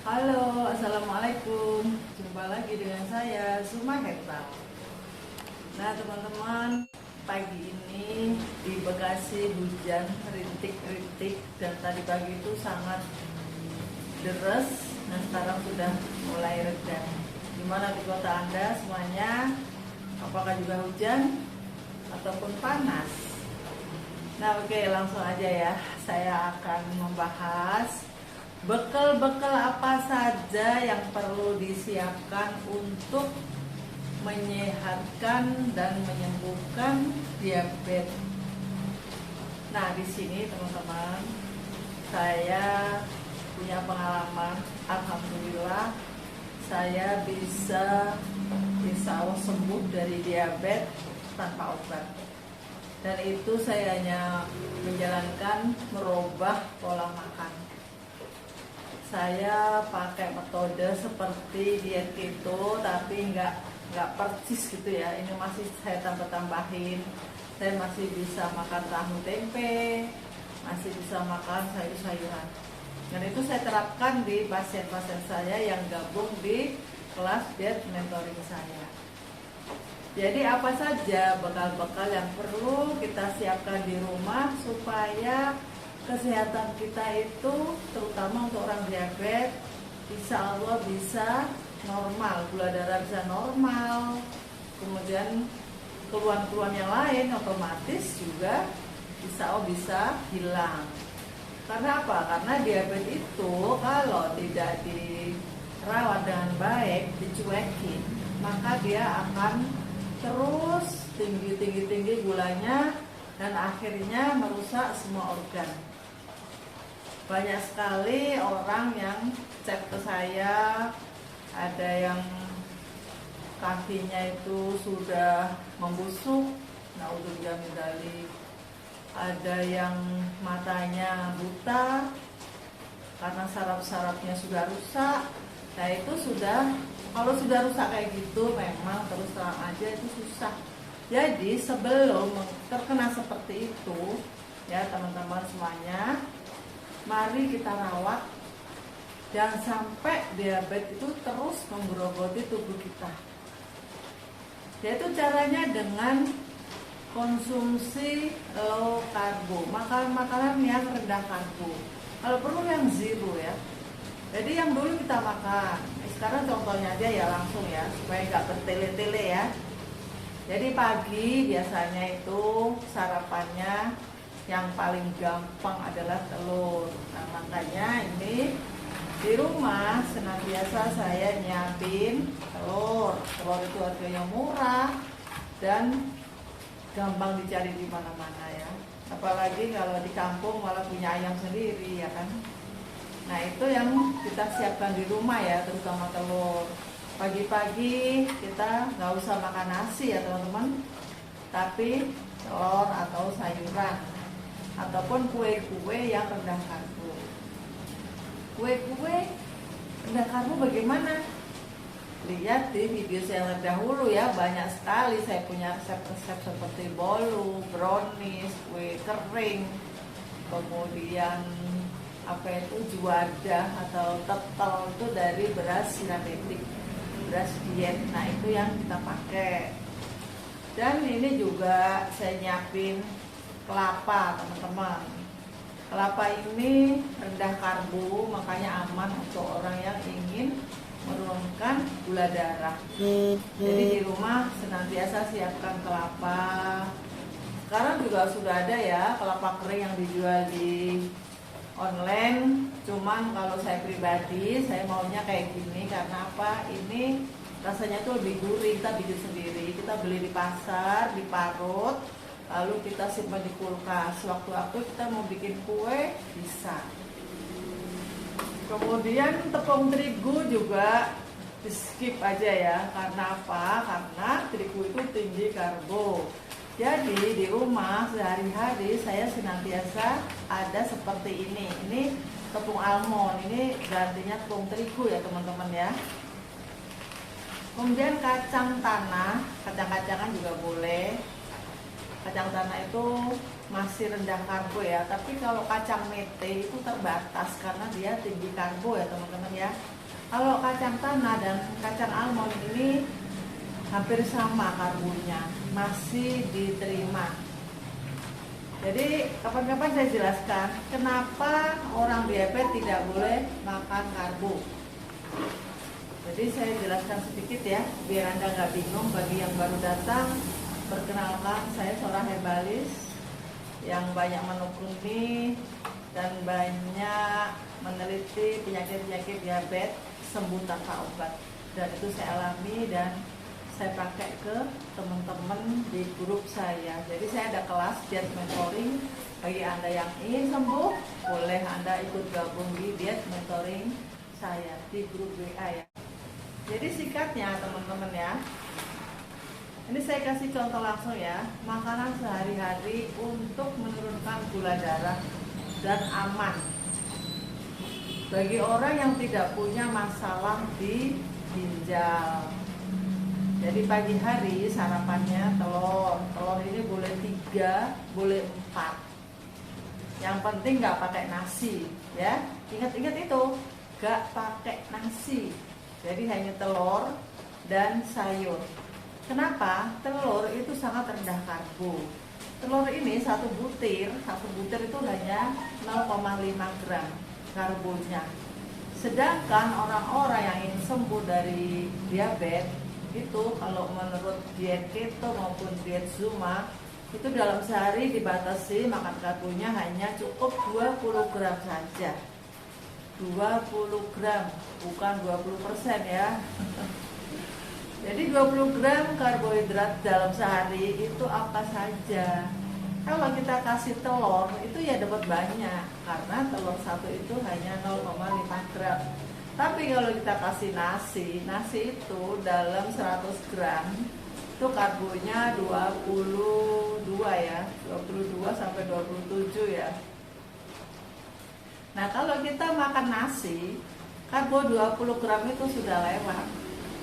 Halo, assalamualaikum. Jumpa lagi dengan saya, Suma Herbal. Nah, teman-teman, pagi ini di Bekasi hujan rintik-rintik dan tadi pagi itu sangat deras. Nah, sekarang sudah mulai reda. Gimana di kota Anda semuanya? Apakah juga hujan ataupun panas? Nah, oke, langsung aja ya. Saya akan membahas bekal-bekal apa saja yang perlu disiapkan untuk menyehatkan dan menyembuhkan diabetes. Nah, di sini teman-teman, saya punya pengalaman. Alhamdulillah, saya bisa insya Allah sembuh dari diabetes tanpa obat. Dan itu saya hanya menjalankan merubah pola makan. Saya pakai metode seperti diet keto, tapi nggak persis gitu ya. Ini masih saya tambah-tambahin. Saya masih bisa makan tahu tempe, masih bisa makan sayur-sayuran. Dan itu saya terapkan di pasien-pasien saya yang gabung di kelas diet mentoring saya. Jadi apa saja bekal-bekal yang perlu kita siapkan di rumah supaya kesehatan kita itu, terutama untuk orang diabetes, insya Allah bisa normal, gula darah bisa normal, kemudian keluhan-keluhan yang lain otomatis juga insya Allah bisa hilang. Karena apa? Karena diabetes itu kalau tidak dirawat dengan baik, dicuekin, maka dia akan terus tinggi gulanya dan akhirnya merusak semua organ. Banyak sekali orang yang chat ke saya, ada yang kakinya itu sudah membusuk, naudzubillah min dzalik. Ada yang matanya buta karena saraf-sarafnya sudah rusak. Nah, itu kalau sudah rusak kayak gitu, memang terus terang aja itu susah. Jadi sebelum terkena seperti itu, ya teman-teman semuanya, mari kita rawat. Jangan sampai diabetes itu terus menggerogoti tubuh kita. Yaitu caranya dengan konsumsi low karbo, makanan-makanan yang rendah karbo. Kalau perlu yang zero ya. Jadi yang dulu kita makan, sekarang contohnya aja ya langsung ya, supaya nggak bertele-tele ya. Jadi pagi biasanya itu sarapannya yang paling gampang adalah telur. Nah, makanya ini di rumah senantiasa saya nyiapin telur. Telur itu harganya murah dan gampang dicari di mana-mana ya. Apalagi kalau di kampung malah punya ayam sendiri ya kan. Nah, itu yang kita siapkan di rumah ya, terutama telur. Pagi-pagi kita nggak usah makan nasi ya teman-teman, tapi telur atau sayuran ataupun kue-kue yang rendah karbo. Kue-kue rendah karbo bagaimana? Lihat di video saya dahulu ya, banyak sekali saya punya resep-resep seperti bolu, brownies, kue kering, kemudian apa itu juada atau tetel itu dari beras sintetik, beras diet. Nah, itu yang kita pakai. Dan ini juga saya nyiapin kelapa teman-teman. Kelapa ini rendah karbo, makanya aman untuk orang yang ingin menurunkan gula darah. Jadi di rumah senantiasa siapkan kelapa. Sekarang juga sudah ada ya kelapa kering yang dijual di online. Cuman kalau saya pribadi, saya maunya kayak gini. Karena apa? Ini rasanya tuh lebih gurih. Kita bikin sendiri, kita beli di pasar, diparut, lalu kita simpan di kulkas. Waktu-waktu kita mau bikin kue bisa. Kemudian tepung terigu juga di skip aja ya. Karena apa? Karena terigu itu tinggi karbo. Jadi di rumah sehari-hari saya senantiasa ada seperti ini. Ini tepung almond, ini gantinya tepung terigu ya teman-teman ya. Kemudian kacang tanah, kacang-kacangan juga boleh. Kacang tanah itu masih rendah karbo ya, tapi kalau kacang mete itu terbatas karena dia tinggi karbo ya teman-teman ya. Kalau kacang tanah dan kacang almond ini hampir sama karbonya, masih diterima. Jadi kapan-kapan saya jelaskan kenapa orang diabetes tidak boleh makan karbo. Jadi saya jelaskan sedikit ya, biar Anda nggak bingung. Bagi yang baru datang, perkenalkan saya seorang herbalis yang banyak menekuni dan banyak meneliti penyakit-penyakit diabetes sembuh tanpa obat, dan itu saya alami dan saya pakai ke teman-teman di grup saya. Jadi saya ada kelas diet mentoring. Bagi Anda yang ingin sembuh, boleh Anda ikut gabung di diet mentoring saya di grup WA ya. Jadi singkatnya teman-teman ya, ini saya kasih contoh langsung ya, makanan sehari-hari untuk menurunkan gula darah dan aman bagi orang yang tidak punya masalah di ginjal. Jadi pagi hari sarapannya telur ini boleh 3, boleh 4. Yang penting nggak pakai nasi ya. Ingat-ingat itu, nggak pakai nasi. Jadi hanya telur dan sayur. Kenapa? Telur itu sangat rendah karbo. Telur ini satu butir itu hanya 0,5 gram karbonya. Sedangkan orang-orang yang ingin sembuh dari diabetes itu, kalau menurut diet keto maupun diet Zuma, itu dalam sehari dibatasi makan karbonya hanya cukup 20 gram saja. 20 gram, bukan 20% ya. Jadi 20 gram karbohidrat dalam sehari itu apa saja. Kalau kita kasih telur itu ya dapat banyak, karena telur satu itu hanya 0,5 gram. Tapi kalau kita kasih nasi itu dalam 100 gram itu karbonya 22 ya, 22 sampai 27 ya. Nah kalau kita makan nasi, karbo 20 gram itu sudah lewat,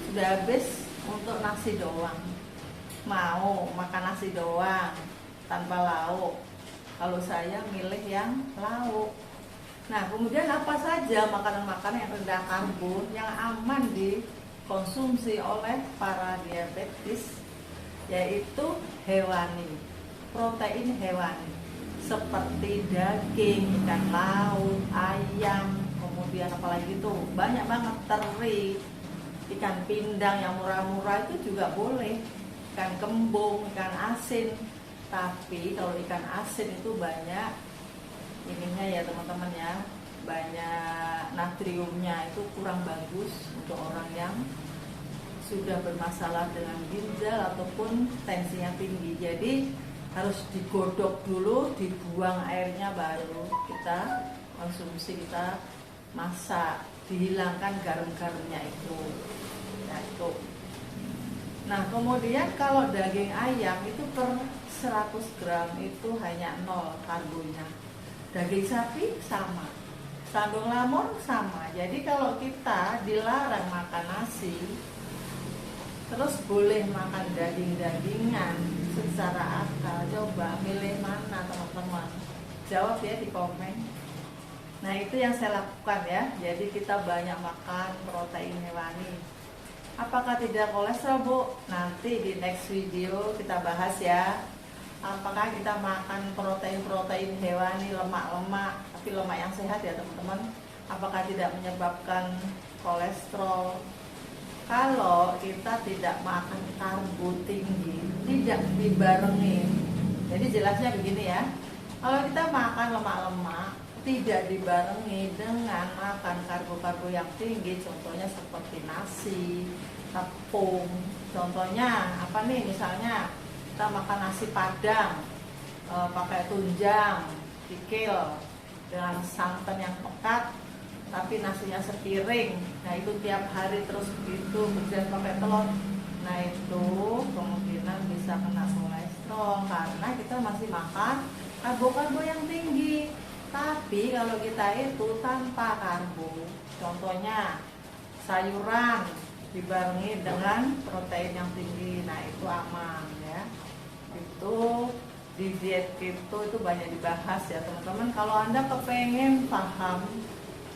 sudah habis untuk nasi doang. Mau makan nasi doang tanpa lauk, kalau saya milih yang lauk. Nah kemudian apa saja makanan-makanan yang rendah karbo yang aman dikonsumsi oleh para diabetes, yaitu hewani, protein hewani seperti daging, ikan laut, ayam, kemudian apalagi itu banyak banget, teri, ikan pindang yang murah-murah itu juga boleh, ikan kembung, ikan asin. Tapi kalau ikan asin itu banyak ininya ya teman-teman ya, banyak natriumnya, itu kurang bagus untuk orang yang sudah bermasalah dengan ginjal ataupun tensinya tinggi. Jadi harus digodok dulu, dibuang airnya, baru kita konsumsi, kita masak, dihilangkan garam-garamnya itu. Nah itu. Nah kemudian kalau daging ayam itu per 100 gram itu hanya 0 karbonya. Daging sapi sama, sandung lamon sama. Jadi kalau kita dilarang makan nasi, terus boleh makan daging-dagingan secara akal, coba milih mana teman-teman? Jawab ya di komen. Nah itu yang saya lakukan ya. Jadi kita banyak makan protein hewani. Apakah tidak kolesterol Bu? Nanti di next video kita bahas ya. Apakah kita makan protein-protein hewani, lemak-lemak, tapi lemak yang sehat ya teman-teman, apakah tidak menyebabkan kolesterol? Kalau kita tidak makan karbo tinggi, tidak dibarengi. Jadi jelasnya begini ya, kalau kita makan lemak-lemak tidak dibarengi dengan makan karbo-karbo yang tinggi, contohnya seperti nasi, tepung. Contohnya apa nih, misalnya kita makan nasi padang pakai tunjang, kikil dengan santan yang pekat, tapi nasinya sepiring. Nah itu tiap hari terus begitu, kemudian pakai telur. Nah itu kemungkinan bisa kena kolesterol karena kita masih makan karbo-karbo yang tinggi. Tapi kalau kita itu tanpa karbo, contohnya sayuran dibarengi dengan protein yang tinggi, nah itu aman ya. Itu di diet keto itu banyak dibahas ya teman-teman. Kalau Anda kepengen paham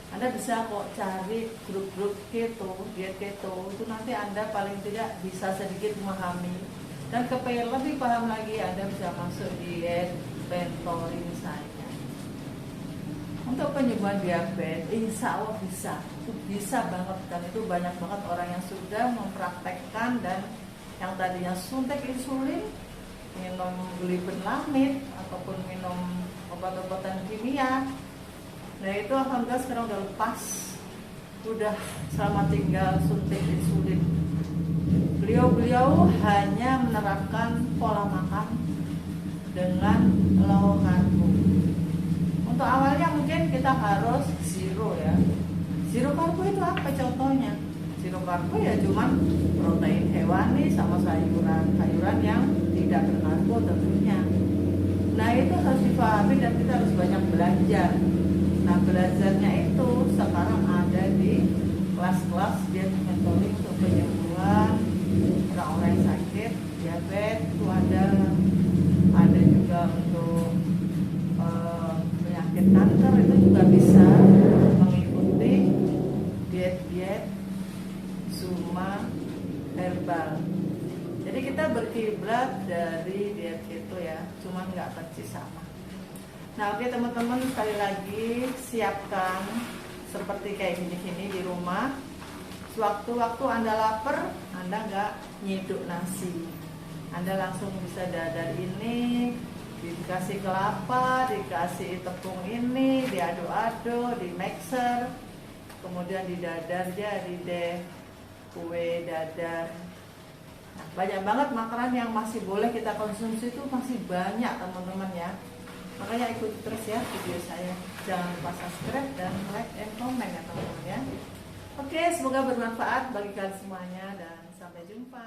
Anda bisa kok cari grup-grup keto, diet keto, itu nanti Anda paling tidak bisa sedikit memahami. Dan kepengen lebih paham lagi, Anda bisa masuk diet Bentori misalnya. Untuk penyembuhan diabetes, insya Allah bisa banget, dan itu banyak banget orang yang sudah mempraktekkan. Dan yang tadinya suntik insulin, minum glibelamid ataupun minum obat-obatan kimia, nah itu alhamdulillah sekarang udah lepas, udah selama tinggal suntik insulin. Beliau hanya menerapkan pola makan dengan low karbo. Untuk awalnya mungkin kita harus zero ya. Zero karbo itu apa contohnya? Zero karbo ya cuman protein hewani sama sayuran yang tidak berkarbo tentunya. Nah itu harus dipahami dan kita harus banyak belajar. Nah belajarnya itu sekarang ada di kelas-kelas diet Bentori untuk penyembuhan orang-orang yang sakit diabetes, itu ada juga untuk penyakit kanker, itu juga bisa mengikuti diet Zuma herbal. Jadi kita berkiblat dari diet itu ya, cuman nggak persis sama. Nah oke teman-teman, sekali lagi siapkan seperti kayak gini-gini di rumah. Sewaktu-waktu Anda lapar, Anda nggak nyiduk nasi, Anda langsung bisa dadar ini, dikasih kelapa, dikasih tepung ini, diaduk-aduk, di mixer, kemudian didadar jadi deh kue dadar. Nah, banyak banget makanan yang masih boleh kita konsumsi, itu masih banyak teman-teman ya. Makanya ikuti terus ya video saya. Jangan lupa subscribe dan like and comment ya teman-teman ya. Oke, semoga bermanfaat bagi kalian semuanya dan sampai jumpa.